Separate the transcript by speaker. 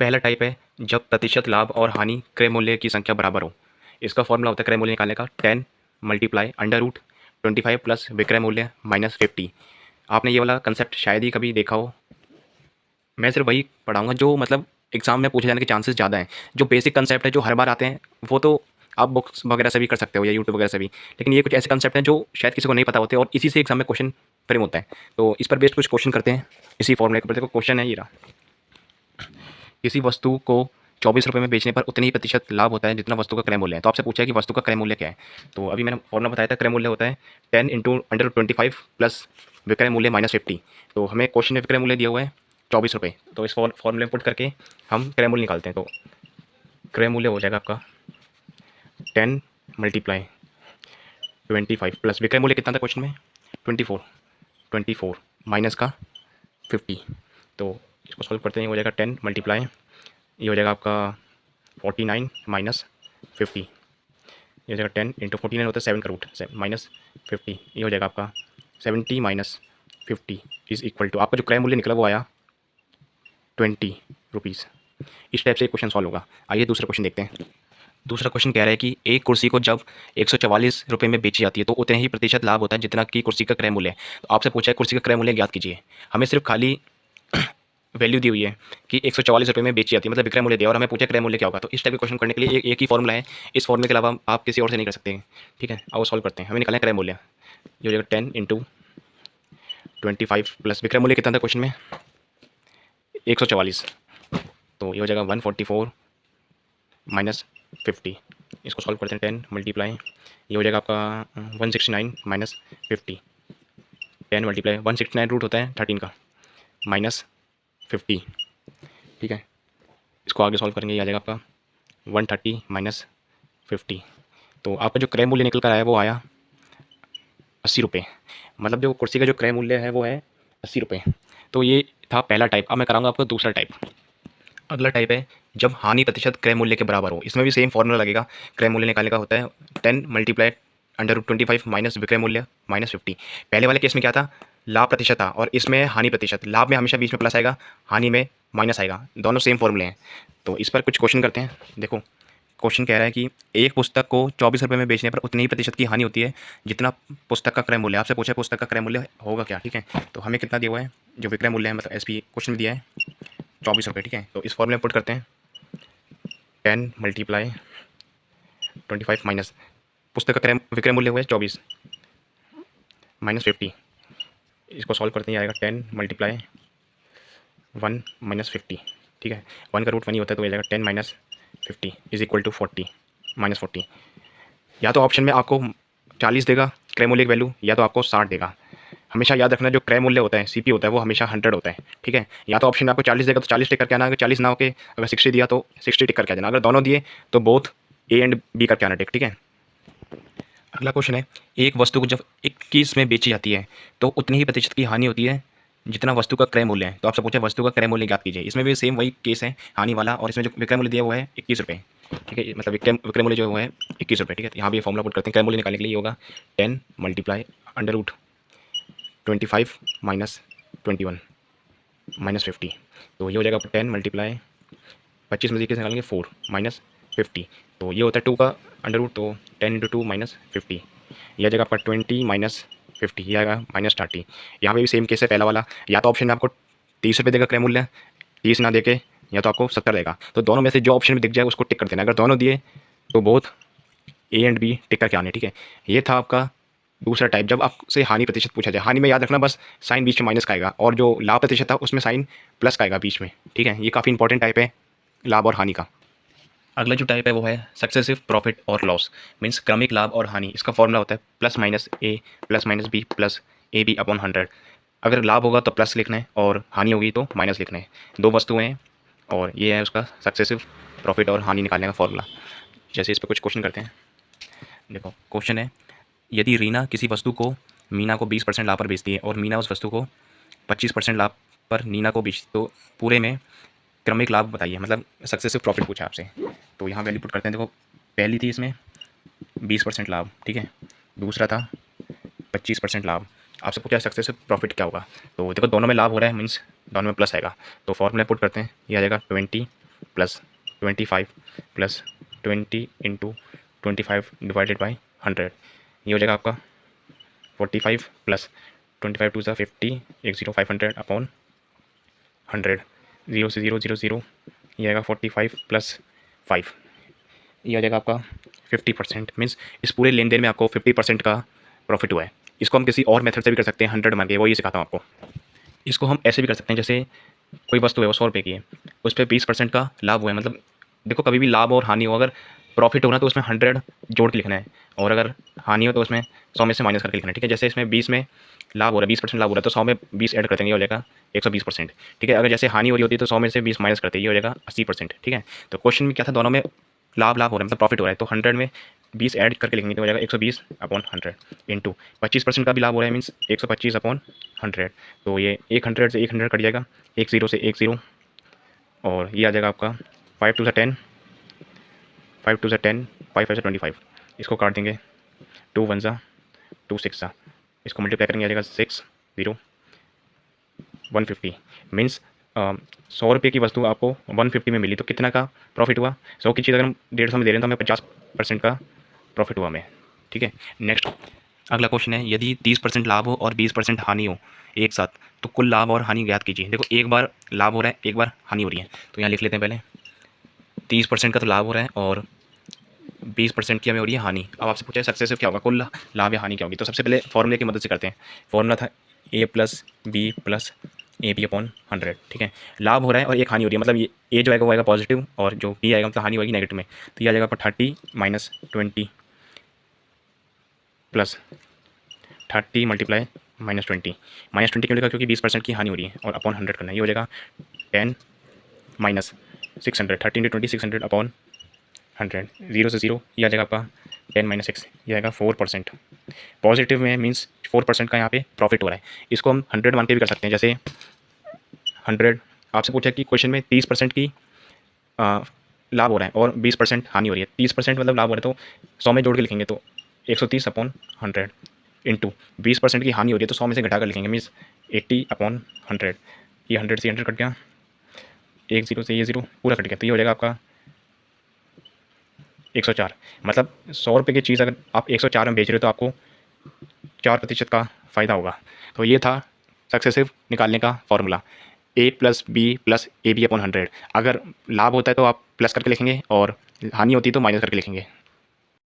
Speaker 1: पहला टाइप है जब प्रतिशत लाभ और हानि क्रय मूल्य की संख्या बराबर हो। इसका फॉर्मूला होता है क्रय मूल्य निकालने का 10 मल्टीप्लाई अंडर रूट 25 प्लस विक्रय मूल्य माइनस 50। आपने ये वाला कंसेप्ट शायद ही कभी देखा हो। मैं सिर्फ वही पढ़ाऊंगा जो मतलब एग्जाम में पूछे जाने के चांसेस ज़्यादा हैं। जो बेसिक कंसेप्ट है जो हर बार आते हैं वो तो आप बुक्स वगैरह से भी कर सकते हो या यूट्यूब वगैरह से भी, लेकिन ये कुछ ऐसे कंसेप्ट हैं जो शायद किसी को नहीं पता होते और इसी से एग्जाम में क्वेश्चन फ्रेम होता है। तो इस पर बेस्ड कुछ क्वेश्चन करते हैं इसी फॉर्मूले के ऊपर। देखो क्वेश्चन है ये रहा। किसी वस्तु को 24 रुपये में बेचने पर उतनी ही प्रतिशत लाभ होता है जितना वस्तु का क्रय मूल्य है। तो आपसे पूछा है कि वस्तु का क्रय मूल्य क्या है। तो अभी मैंने फॉर्मूला बताया था, क्रय मूल्य होता है 10 इंटू अंडर 25 प्लस विक्रय मूल्य माइनस 50। तो हमें क्वेश्चन में विक्रय मूल्य दिया हुआ है 24 रुपये। तो इस फॉर्मूले में पुट करके हम क्रय मूल्य निकालते हैं। तो क्रय मूल्य हो जाएगा आपका 10 मल्टीप्लाई 25 प्लस विक्रय मूल्य कितना था क्वेश्चन में 24 माइनस का 50। तो इसको सॉल्व करते हैं, हो जाएगा 10 मल्टीप्लाई, ये हो जाएगा आपका 49 माइनस 50। ये हो जाएगा 10 इंटू 49 होता है 7 का रूट माइनस 50। ये हो जाएगा आपका 70 माइनस 50 इज इक्वल टू आपका जो क्रय मूल्य निकला वो आया 20 रुपीज़। इस टाइप से क्वेश्चन सॉल्व होगा। आइए दूसरा क्वेश्चन देखते हैं। दूसरा क्वेश्चन कह रहा है कि एक कुर्सी को जब 144 रुपये में बेची जाती है तो उतने ही प्रतिशत लाभ होता है जितना कि कुर्सी का क्रय मूल्य है। तो आपसे पूछा है कुर्सी का क्रय मूल्य ज्ञात कीजिए। हमें सिर्फ खाली वैल्यू दी हुई है कि 144 रुपये में बेची जाती है, मतलब विक्रय मूल्य दिया और हमें पूछा क्रय मूल्य क्या होगा। तो इस टाइप के क्वेश्चन करने के लिए एक ही फॉर्मूला है। इस फॉर्मूले के अलावा आप किसी और से नहीं कर सकते। ठीक है, आओ सॉल्व करते हैं। हमें निकालना है क्रय मूल्य। ये हो जाएगा 10 इंटू 25 प्लस विक्रय मूल्य कितना था क्वेश्चन में 144। तो ये हो जाएगा 144 माइनस 50। इसको सॉल्व करते हैं 10 मल्टीप्लाई, ये हो जाएगा आपका 169 माइनस 50। 10 मल्टीप्लाई 169 रूट होता है 13 का माइनस 50। ठीक है, इसको आगे सॉल्व करेंगे, ये आ जाएगा आपका 130 माइनस 50। तो आपका जो क्रय मूल्य निकल कर आया वो आया 80 रुपये। मतलब जो कुर्सी का जो क्रय मूल्य है वो है 80 रुपये। तो ये था पहला टाइप। अब मैं कराऊंगा आपको दूसरा टाइप। अगला टाइप है जब हानि प्रतिशत क्रय मूल्य के बराबर हो। इसमें भी सेम फॉर्मूला लगेगा। क्रय मूल्य निकालने का होता है 10 मल्टीप्लाई अंडर रूट 25 माइनस विक्रय मूल्य माइनस 50। पहले वाले केस में क्या था, लाभ प्रतिशत था और इसमें हानि प्रतिशत। लाभ में हमेशा बीच में प्लस आएगा, हानि में माइनस आएगा, दोनों सेम फॉर्मूले हैं। तो इस पर कुछ क्वेश्चन करते हैं। देखो क्वेश्चन कह रहा है कि एक पुस्तक को 24 रुपये में बेचने पर उतनी ही प्रतिशत की हानि होती है जितना पुस्तक का क्रय मूल्य। आपसे पूछा है पुस्तक का क्रय मूल्य होगा क्या। ठीक है, तो हमें कितना दिया हुआ है, जो विक्रय मूल्य है मतलब एसपी क्वेश्चन में दिया है 24 रुपये। ठीक है, तो इस फॉर्मूले में पुट करते हैं 10 मल्टीप्लाई 25 माइनस पुस्तक का क्रय विक्रय मूल्य हुआ है 24 माइनस 50। इसको सॉल्व करते हैं, आएगा 10 मल्टीप्लाई 1 माइनस 50। ठीक है, 1 का रूट 1 ही होता है तो ये जाएगा 10 minus 50 is equal to 40 minus 40। या तो ऑप्शन में आपको 40 देगा क्रय मूल्य की वैल्यू, या तो आपको 60 देगा। हमेशा याद रखना जो क्रय मूल्य होता है सीपी होता है वो हमेशा 100 होता है। ठीक है, या तो ऑप्शन में आपको 40 देगा तो 40 टिक करके आना, अगर 40 ना होके अगर 60 दिया तो 60 टिक करके आ जाना। अगर दोनों दिए तो बोथ ए एंड बी करके आना टिक। ठीक है, अगला क्वेश्चन है एक वस्तु को जब 21 में बेची जाती है तो उतनी ही प्रतिशत की हानि होती है जितना वस्तु का क्रय मूल्य है। तो आपसे पूछा वस्तु का क्रय मूल्य ज्ञात कीजिए। इसमें भी सेम वही केस है हानि वाला, और इसमें जो विक्रय मूल्य दिया हुआ है 21 रुपये। ठीक है, मतलब विक्रय मूल्य जो हुआ है 21 रुपये। ठीक है, तो यहाँ भी फॉर्मूला पुट करते हैं। क्रय मूल्य निकालने के लिए होगा 10 multiply under root 25 minus 21 minus 50। तो ये हो जाएगा 10 मल्टीप्लाई 25 में से किस निकालेंगे 4 माइनस 50। तो ये होता है 2 का अंडर रूट, तो 10 इंटू 2 माइनस 50। यह जगह आपका 20 माइनस 50, यह आएगा माइनस 30। यहाँ पे भी सेम केस है पहला वाला। या तो ऑप्शन में आपको 30 रुपये देगा क्रय मूल्य, 30 ना देके या तो आपको 70 देगा। तो दोनों में से जो ऑप्शन में दिख जाए उसको टिक कर देना। अगर दोनों दिए तो both A and B tick करके आने। ठीक है, ये था आपका दूसरा टाइप जब आपसे हानि प्रतिशत पूछा जाए। हानि में याद रखना बस साइन बीच में माइनस का आएगा, और जो लाभ प्रतिशत था उसमें साइन प्लस का आएगा बीच में। ठीक है, ये काफ़ी इंपॉर्टेंट टाइप है लाभ और हानि का। अगला जो टाइप है वो है सक्सेसिव प्रॉफिट और लॉस, मीन्स क्रमिक लाभ और हानि। इसका फॉर्मूला होता है plus minus A plus minus B plus A B upon 100। अगर लाभ होगा तो प्लस लिखना है और हानि होगी तो माइनस लिखना है। दो वस्तुएं हैं और ये है उसका सक्सेसिव प्रॉफिट और हानि निकालने का फॉर्मूला। जैसे इस पर कुछ क्वेश्चन करते हैं। देखो क्वेश्चन है यदि रीना किसी वस्तु को मीना को 20% लाभ पर बेचती है और मीना उस वस्तु को 25% लाभ पर नीना को बेचती, तो पूरे में क्रमिक लाभ बताइए, मतलब सक्सेसिव प्रॉफिट पूछा आपसे। तो यहाँ वैल्यू पुट करते हैं। देखो पहली थी इसमें 20% लाभ, ठीक है, दूसरा था 25% लाभ। आपसे पूछा सक्सेसिव प्रॉफिट क्या होगा। तो देखो दोनों में लाभ हो रहा है, मीन्स दोनों में प्लस आएगा। तो फॉर्मूला पुट करते हैं, ये आ जाएगा 20 plus 25 plus 20 into 25 divided by 100, ये हो जाएगा आपका 45 प्लस 25 टू ज़ा 50, 500 अपॉन 100, 0 से 0 0 0, ये आएगा 45 प्लस 5, ये आ जाएगा आपका 50%। मीन्स इस पूरे लेन देन में आपको 50% का प्रॉफिट हुआ है। इसको हम किसी और मेथड से भी कर सकते हैं, 100 मान के, वो ये सिखाता हूँ आपको। इसको हम ऐसे भी कर सकते हैं, जैसे कोई वस्तु है वो 100 रुपये की है, उस पर 20% का लाभ हुआ है। मतलब देखो, कभी भी लाभ और हानि हो, अगर प्रॉफिट हो रहा है तो उसमें 100 जोड़ के लिखना है, और अगर हानि हो तो उसमें 100 में से माइनस करके लिखना है। ठीक है, जैसे इसमें 20 में लाभ हो रहा है, 20% लाभ हो रहा है, तो 100 में 20 ऐड करते हैं, ये हो जाएगा 120%। ठीक है, अगर जैसे हानि हो रही होती है तो 100 में से 20 माइनस करते हैं, ये हो जाएगा 80%। ठीक है, तो क्वेश्चन में क्या था, दोनों में लाभ हो रहा है, मतलब प्रॉफिट हो रहा है, तो 100 में 20 ऐड करके लिखेंगे तो हो जाएगा 120 अपॉन 100 इंटू 25% का भी लाभ हो रहा है, मीन्स 125 अपॉन 100। तो ये 100 से 100 कट जाएगा, 10 से 10, और ये आ जाएगा आपका 5 टू ज़ा 10, 5 टू ज़ा 10, 5 5 से 25, इसको काट देंगे, 2 1 ज़ा 2 6 ज़ा, इसको मल्टीप्लाई करेंगे, आ जाएगा 6 0 150। मीन्स 100 रुपये की वस्तु आपको 150 में मिली, तो कितना का प्रॉफिट हुआ? 100 की चीज़ अगर हम 150 में दे रहे हैं तो हमें 50% का प्रॉफिट हुआ हमें। ठीक है, नेक्स्ट अगला क्वेश्चन है, यदि 30% लाभ हो और 20% हानि हो एक साथ, तो कुल लाभ और हानि ज्ञात कीजिए। देखो, एक बार लाभ हो रहा है, एक बार हानि हो रही है, तो यहाँ लिख लेते हैं पहले। 30% का तो लाभ हो रहा है और 20% की हमें हो रही है हानि। अब आपसे पूछा है सक्सेसिव क्या होगा, कुल लाभ या हानि क्या होगी? तो सबसे पहले फॉर्मूले की मदद से करते हैं। फॉर्मूला था ए प्लस बी अपॉन 100। ठीक है, लाभ हो रहा है और एक हानि हो रही है, मतलब ये ए जो आएगा वो आएगा पॉजिटिव, और जो बी आएगा मतलब हानि होगी नेगेटिव में, तो ये आ जाएगा आपका 30 माइनस 20 प्लस 30 मल्टीप्लाई -20। -20 क्यों लिखा? क्योंकि 20% की हानि हो रही है, और अपॉन 100 करना है, ये हो जाएगा 10 माइनस 600, 30 इंटू 20 600 अपॉन 100, 0 से 0, ये आ जाएगा आपका 10 माइनस 6, ये आएगा 4%। पॉजिटिव में मीन्स 4% का यहाँ पे प्रॉफिट हो रहा है। इसको हम 100 मान के भी कर सकते हैं, जैसे 100 आपसे पूछा कि क्वेश्चन में 30% की लाभ हो रहा है और 20% हानि हो रही है। 30% मतलब लाभ हो रहा है तो 100 में जोड़ के लिखेंगे, तो 130 अपॉन 100 इंटू 20% की हानि हो रही है तो 100 में से घटा कर लिखेंगे, मीन्स 80 अपॉन 100। ये 100 से 100 कट गया, 10 से ये 0 पूरा कट गया, तो ये हो जाएगा आपका 104। मतलब 100 रुपये की चीज़ अगर आप 104 में बेच रहे हो तो आपको 4% का फ़ायदा होगा। तो ये था सक्सेसिव निकालने का फॉर्मूला, ए प्लस बी अपॉन 100। अगर लाभ होता है तो आप प्लस करके लिखेंगे और हानि होती है तो माइनस करके लिखेंगे।